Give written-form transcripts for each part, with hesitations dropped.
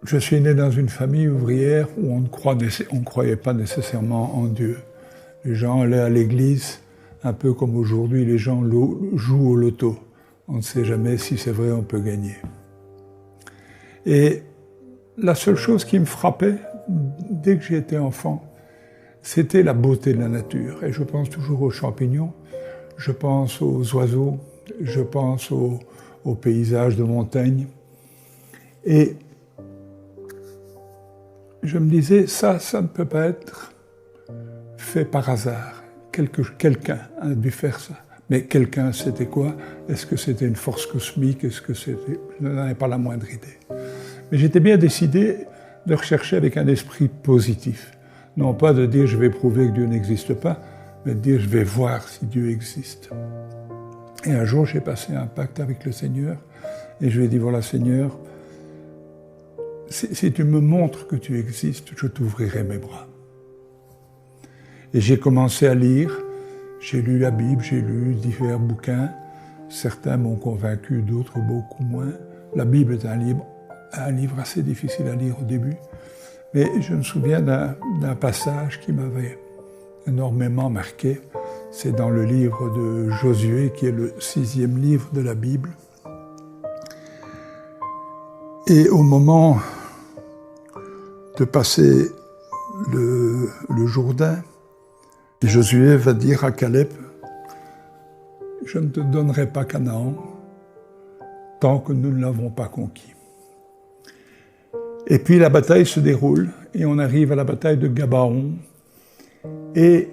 Je suis né dans une famille ouvrière où on ne croyait pas nécessairement en Dieu. Les gens allaient à l'église, un peu comme aujourd'hui les gens jouent au loto. On ne sait jamais si c'est vrai, on peut gagner. Et la seule chose qui me frappait, dès que j'étais enfant, c'était la beauté de la nature. Et je pense toujours aux champignons, je pense aux oiseaux, je pense aux paysages de montagne. Et je me disais, ça ne peut pas être fait par hasard. Quelqu'un a dû faire ça. Mais quelqu'un, c'était quoi? Est-ce que c'était une force cosmique? Est-ce que c'était... Je n'en avais pas la moindre idée. Mais j'étais bien décidé de rechercher avec un esprit positif. Non pas de dire je vais prouver que Dieu n'existe pas, mais de dire je vais voir si Dieu existe. Et un jour, j'ai passé un pacte avec le Seigneur et je lui ai dit, voilà Seigneur, si tu me montres que tu existes, je t'ouvrirai mes bras. Et j'ai commencé à lire, j'ai lu la Bible, j'ai lu divers bouquins. Certains m'ont convaincu, d'autres beaucoup moins. La Bible est un livre assez difficile à lire au début. Mais je me souviens d'un passage qui m'avait énormément marqué. C'est dans le livre de Josué, qui est le 6e livre de la Bible. Et au moment de passer le Jourdain, Josué va dire à Caleb, « Je ne te donnerai pas Canaan tant que nous ne l'avons pas conquis. » Et puis la bataille se déroule et on arrive à la bataille de Gabaon. Et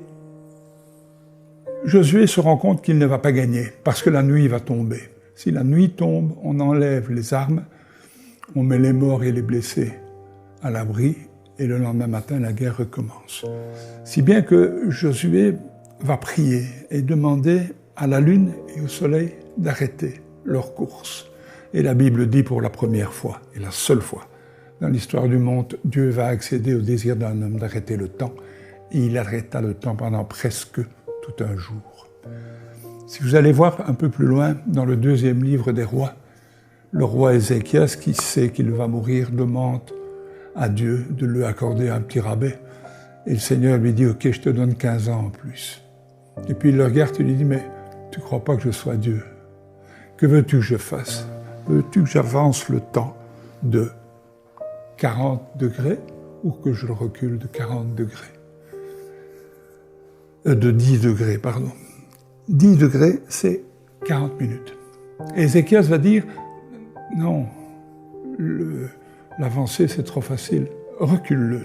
Josué se rend compte qu'il ne va pas gagner parce que la nuit va tomber. Si la nuit tombe, on enlève les armes, on met les morts et les blessés à l'abri et le lendemain matin, la guerre recommence. Si bien que Josué va prier et demander à la lune et au soleil d'arrêter leur course. Et la Bible dit pour la première fois, et la seule fois, dans l'histoire du monde, Dieu va accéder au désir d'un homme d'arrêter le temps. Et il arrêta le temps pendant presque tout un jour. Si vous allez voir un peu plus loin, dans le 2e livre des rois, le roi Ézéchias, qui sait qu'il va mourir, demande à Dieu de lui accorder un petit rabais. Et le Seigneur lui dit, « Ok, je te donne 15 ans en plus. » Et puis il le regarde et lui dit, « Mais tu ne crois pas que je sois Dieu? Que veux-tu que je fasse? Veux-tu que j'avance le temps de 40 degrés ou que je le recule de 40 degrés? De 10 degrés, pardon. 10 degrés, c'est 40 minutes. Et Ézéchias va dire, non, l'avancée c'est trop facile, recule-le.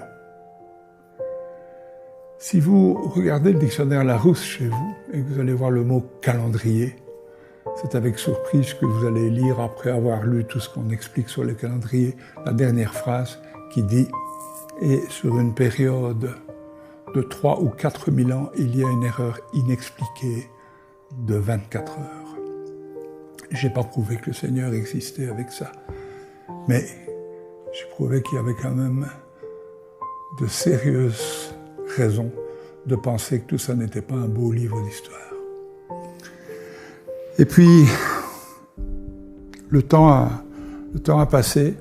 Si vous regardez le dictionnaire Larousse chez vous et que vous allez voir le mot calendrier, c'est avec surprise que vous allez lire, après avoir lu tout ce qu'on explique sur le calendrier, la dernière phrase qui dit « Et sur une période de 3 ou 4 000 ans, il y a une erreur inexpliquée de 24 heures. » Je n'ai pas prouvé que le Seigneur existait avec ça, mais j'ai prouvé qu'il y avait quand même de sérieuses raisons de penser que tout ça n'était pas un beau livre d'histoire. Et puis, le temps a passé.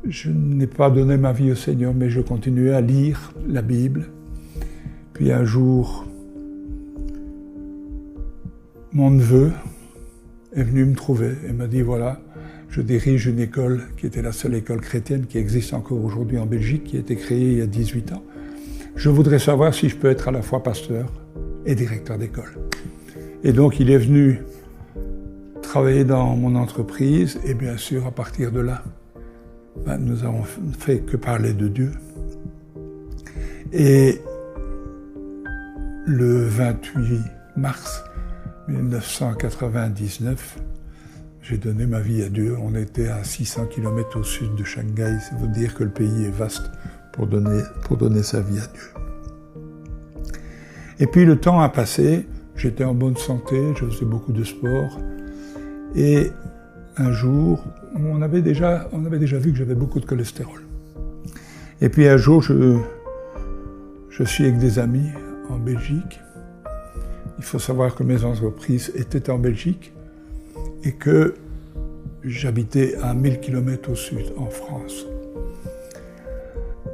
Je n'ai pas donné ma vie au Seigneur, mais je continuais à lire la Bible. Puis un jour, mon neveu est venu me trouver et m'a dit, voilà, je dirige une école qui était la seule école chrétienne qui existe encore aujourd'hui en Belgique, qui a été créée il y a 18 ans. Je voudrais savoir si je peux être à la fois pasteur et directeur d'école. Et donc il est venu travailler dans mon entreprise et bien sûr à partir de là, nous avons fait que parler de Dieu. Et le 28 mars 1999, j'ai donné ma vie à Dieu. On était à 600 km au sud de Shanghai. Ça veut dire que le pays est vaste pour donner sa vie à Dieu. Et puis le temps a passé, j'étais en bonne santé, je faisais beaucoup de sport. Et un jour, on avait déjà vu que j'avais beaucoup de cholestérol. Et puis un jour, je suis avec des amis en Belgique. Il faut savoir que mes entreprises étaient en Belgique et que j'habitais à 1000 km au sud, en France.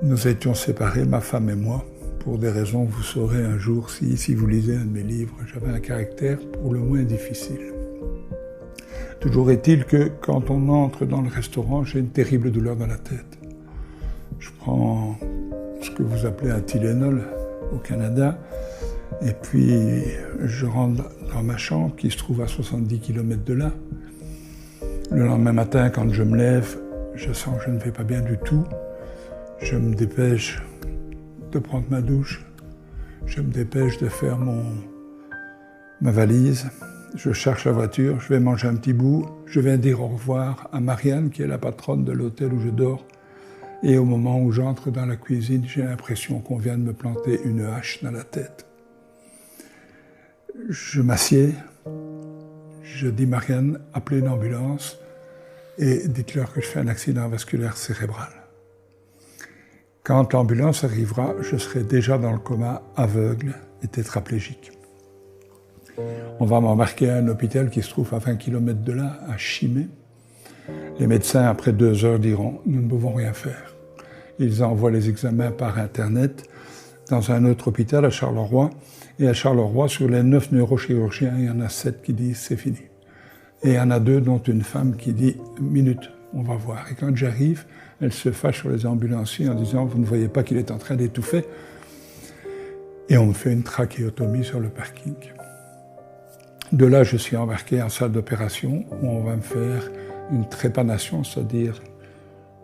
Nous étions séparés, ma femme et moi, pour des raisons que vous saurez un jour si vous lisez un de mes livres. J'avais un caractère pour le moins difficile. Toujours est-il que quand on entre dans le restaurant, j'ai une terrible douleur dans la tête. Je prends ce que vous appelez un Tylenol au Canada, et puis je rentre dans ma chambre qui se trouve à 70 km de là. Le lendemain matin, quand je me lève, je sens que je ne vais pas bien du tout. Je me dépêche de prendre ma douche, je me dépêche de faire ma valise, je cherche la voiture, je vais manger un petit bout, je viens dire au revoir à Marianne, qui est la patronne de l'hôtel où je dors, et au moment où j'entre dans la cuisine, j'ai l'impression qu'on vient de me planter une hache dans la tête. Je m'assieds, je dis Marianne, appelez une ambulance et dites-leur que je fais un accident vasculaire cérébral. Quand l'ambulance arrivera, je serai déjà dans le coma, aveugle et tétraplégique. On va m'embarquer à un hôpital qui se trouve à 20 km de là, à Chimay. Les médecins, après 2 heures, diront « nous ne pouvons rien faire ». Ils envoient les examens par Internet dans un autre hôpital à Charleroi. Et à Charleroi, sur les 9 neurochirurgiens, il y en a 7 qui disent « c'est fini ». Et il y en a 2, dont une femme qui dit « minute, on va voir ». Et quand j'arrive, elle se fâche sur les ambulanciers en disant « vous ne voyez pas qu'il est en train d'étouffer ?» Et on me fait une trachéotomie sur le parking. De là, je suis embarqué en salle d'opération où on va me faire une trépanation, c'est-à-dire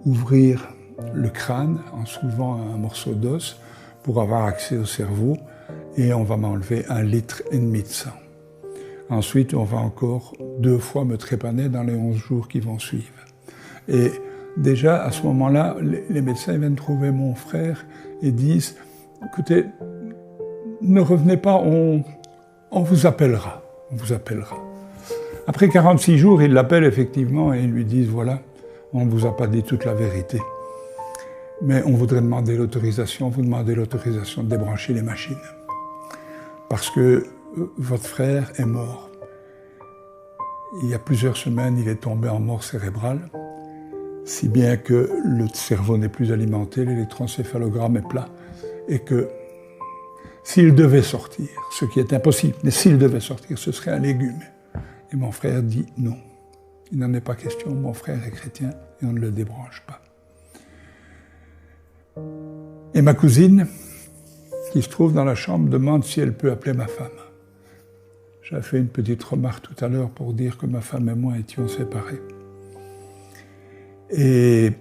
ouvrir le crâne en soulevant un morceau d'os pour avoir accès au cerveau, et on va m'enlever 1,5 litre de sang. Ensuite, on va encore 2 fois me trépaner dans les 11 jours qui vont suivre. Et déjà, à ce moment-là, les médecins viennent trouver mon frère et disent « écoutez, ne revenez pas, on vous appellera. On vous appellera. » Après 46 jours, ils l'appellent effectivement et ils lui disent « voilà, on ne vous a pas dit toute la vérité. Mais on voudrait demander l'autorisation, vous demandez l'autorisation de débrancher les machines. Parce que votre frère est mort. Il y a plusieurs semaines, il est tombé en mort cérébrale, si bien que le cerveau n'est plus alimenté, l'électroencéphalogramme est plat, et que s'il devait sortir, ce qui est impossible, mais s'il devait sortir, ce serait un légume. Et mon frère dit non. Il n'en est pas question, mon frère est chrétien et on ne le débranche pas. Et ma cousine, qui se trouve dans la chambre, demande si elle peut appeler ma femme. J'avais fait une petite remarque tout à l'heure pour dire que ma femme et moi étions séparés. Et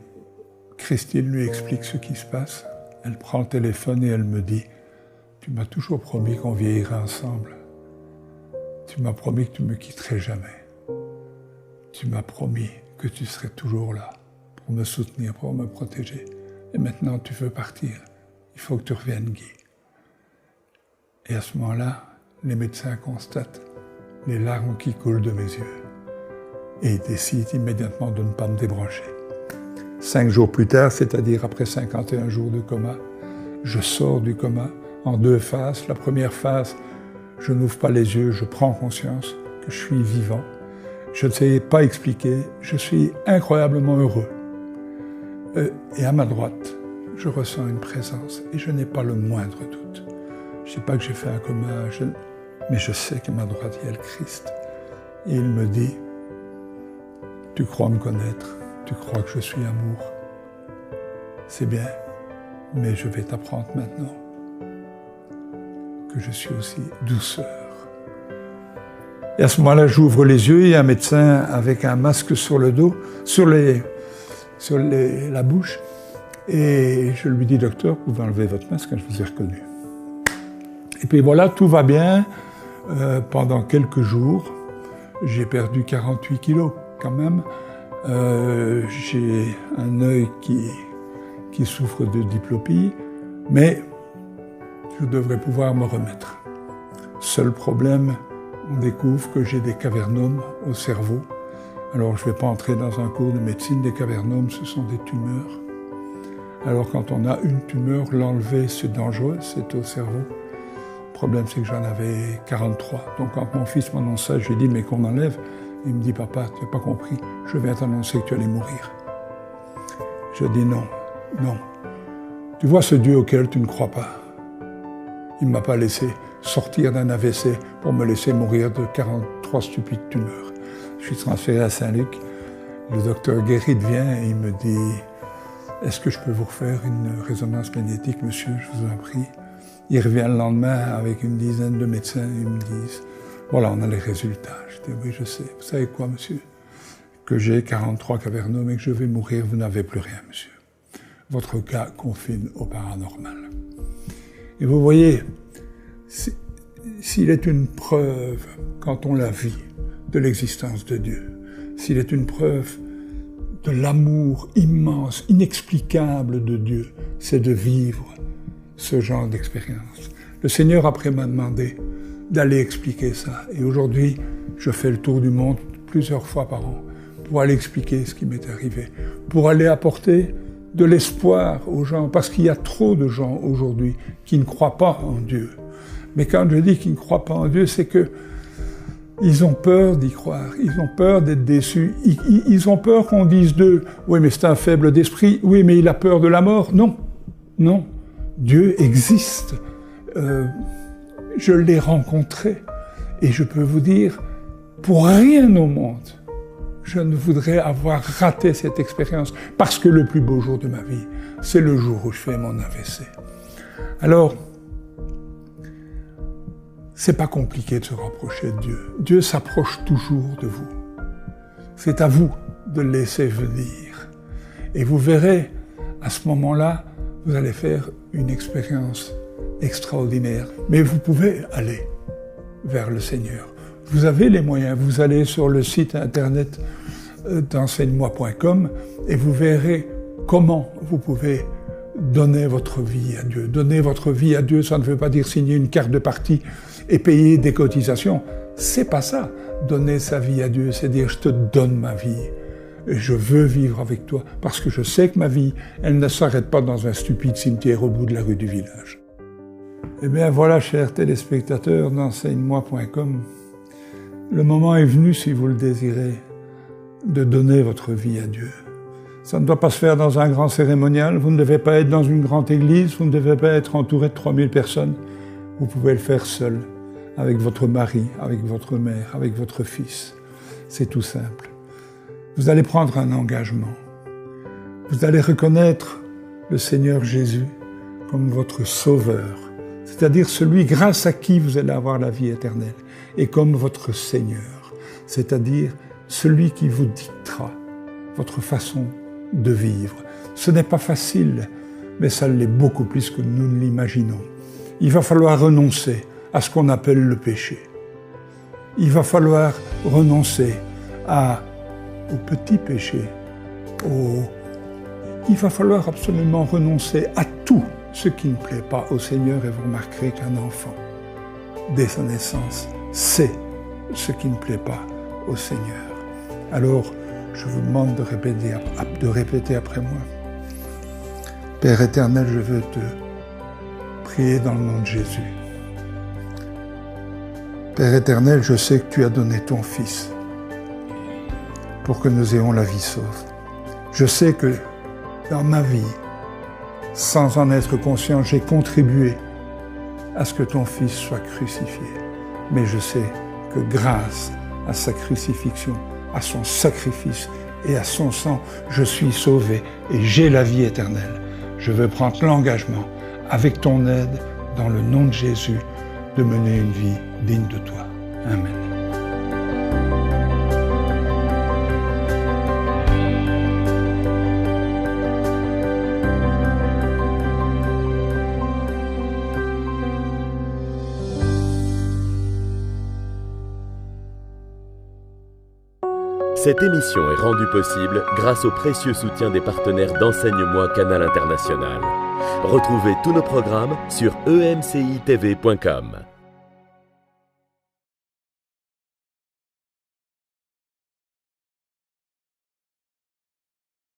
Christine lui explique ce qui se passe. Elle prend le téléphone et elle me dit « Tu m'as toujours promis qu'on vieillirait ensemble. Tu m'as promis que tu ne me quitterais jamais. Tu m'as promis que tu serais toujours là pour me soutenir, pour me protéger. Et maintenant, tu veux partir. Il faut que tu reviennes, Guy. » Et à ce moment-là, les médecins constatent les larmes qui coulent de mes yeux et ils décident immédiatement de ne pas me débrancher. 5 jours plus tard, c'est-à-dire après 51 jours de coma, je sors du coma en 2 phases. La première phase, je n'ouvre pas les yeux, je prends conscience que je suis vivant. Je ne sais pas expliquer, je suis incroyablement heureux. Et à ma droite, je ressens une présence et je n'ai pas le moindre doute. Je ne sais pas que j'ai fait un coma, mais je sais qu'à ma droite, il y a le Christ. Et il me dit, tu crois me connaître, tu crois que je suis amour. C'est bien, mais je vais t'apprendre maintenant que je suis aussi douceur. Et à ce moment-là, j'ouvre les yeux, il y a un médecin avec un masque sur le dos, sur la bouche, et je lui dis, docteur, vous pouvez enlever votre masque, je vous ai reconnu. Et puis voilà, tout va bien. Pendant quelques jours, j'ai perdu 48 kilos quand même. J'ai un œil qui souffre de diplopie, mais je devrais pouvoir me remettre. Seul problème, on découvre que j'ai des cavernomes au cerveau. Alors je ne vais pas entrer dans un cours de médecine, des cavernomes, ce sont des tumeurs. Alors quand on a une tumeur, l'enlever c'est dangereux, c'est au cerveau. Le problème c'est que j'en avais 43. Donc quand mon fils m'annonce ça, je lui dis mais qu'on enlève. Il me dit papa, tu n'as pas compris, je viens t'annoncer que tu allais mourir. Je dis non, non. Tu vois ce Dieu auquel tu ne crois pas. Il ne m'a pas laissé sortir d'un AVC pour me laisser mourir de 43 stupides tumeurs. Je suis transféré à Saint-Luc. Le docteur Guérit vient et il me dit « Est-ce que je peux vous refaire une résonance magnétique, monsieur? Je vous en prie. » Il revient le lendemain avec une dizaine de médecins. Ils me disent « Voilà, on a les résultats. » Je dis « Oui, je sais. Vous savez quoi, monsieur? Que j'ai 43 cavernome et que je vais mourir. Vous n'avez plus rien, monsieur. Votre cas confine au paranormal. » Et vous voyez, s'il est une preuve, quand on la vit, de l'existence de Dieu, s'il est une preuve de l'amour immense, inexplicable de Dieu, c'est de vivre ce genre d'expérience. Le Seigneur après m'a demandé d'aller expliquer ça. Et aujourd'hui, je fais le tour du monde plusieurs fois par an pour aller expliquer ce qui m'est arrivé, pour aller apporter de l'espoir aux gens, parce qu'il y a trop de gens aujourd'hui qui ne croient pas en Dieu. Mais quand je dis qu'ils ne croient pas en Dieu, c'est que ils ont peur d'y croire, ils ont peur d'être déçus, ils ont peur qu'on dise d'eux « Oui, mais c'est un faible d'esprit, oui, mais il a peur de la mort. » Non, non, Dieu existe. Je l'ai rencontré et je peux vous dire, pour rien au monde, je ne voudrais avoir raté cette expérience, parce que le plus beau jour de ma vie, c'est le jour où je fais mon AVC. Alors, c'est pas compliqué de se rapprocher de Dieu. Dieu s'approche toujours de vous. C'est à vous de le laisser venir. Et vous verrez, à ce moment-là, vous allez faire une expérience extraordinaire. Mais vous pouvez aller vers le Seigneur. Vous avez les moyens. Vous allez sur le site internet d'enseigne-moi.com et vous verrez comment vous pouvez donner votre vie à Dieu. Donner votre vie à Dieu, ça ne veut pas dire signer une carte de parti et payer des cotisations. C'est pas ça. Donner sa vie à Dieu, c'est dire je te donne ma vie. Et je veux vivre avec toi parce que je sais que ma vie, elle ne s'arrête pas dans un stupide cimetière au bout de la rue du village. Eh bien voilà, chers téléspectateurs d'enseigne-moi.com, le moment est venu, si vous le désirez, de donner votre vie à Dieu. Ça ne doit pas se faire dans un grand cérémonial, vous ne devez pas être dans une grande église, vous ne devez pas être entouré de 3000 personnes. Vous pouvez le faire seul, avec votre mari, avec votre mère, avec votre fils. C'est tout simple. Vous allez prendre un engagement. Vous allez reconnaître le Seigneur Jésus comme votre sauveur, c'est-à-dire celui grâce à qui vous allez avoir la vie éternelle, et comme votre Seigneur, c'est-à-dire celui qui vous dictera votre façon de vivre. Ce n'est pas facile, mais ça l'est beaucoup plus que nous ne l'imaginons. Il va falloir renoncer à ce qu'on appelle le péché. Il va falloir renoncer au petit péché. Il va falloir absolument renoncer à tout ce qui ne plaît pas au Seigneur, et vous remarquerez qu'un enfant, dès sa naissance, sait ce qui ne plaît pas au Seigneur. Alors, je vous demande de répéter après moi. Père éternel, je veux te prier dans le nom de Jésus. Père éternel, je sais que tu as donné ton Fils pour que nous ayons la vie sauve. Je sais que dans ma vie, sans en être conscient, j'ai contribué à ce que ton Fils soit crucifié. Mais je sais que grâce à sa crucifixion, à son sacrifice et à son sang, je suis sauvé et j'ai la vie éternelle. Je veux prendre l'engagement, avec ton aide, dans le nom de Jésus, de mener une vie digne de toi. Amen. Cette émission est rendue possible grâce au précieux soutien des partenaires d'Enseigne-moi Canal International. Retrouvez tous nos programmes sur emcitv.com.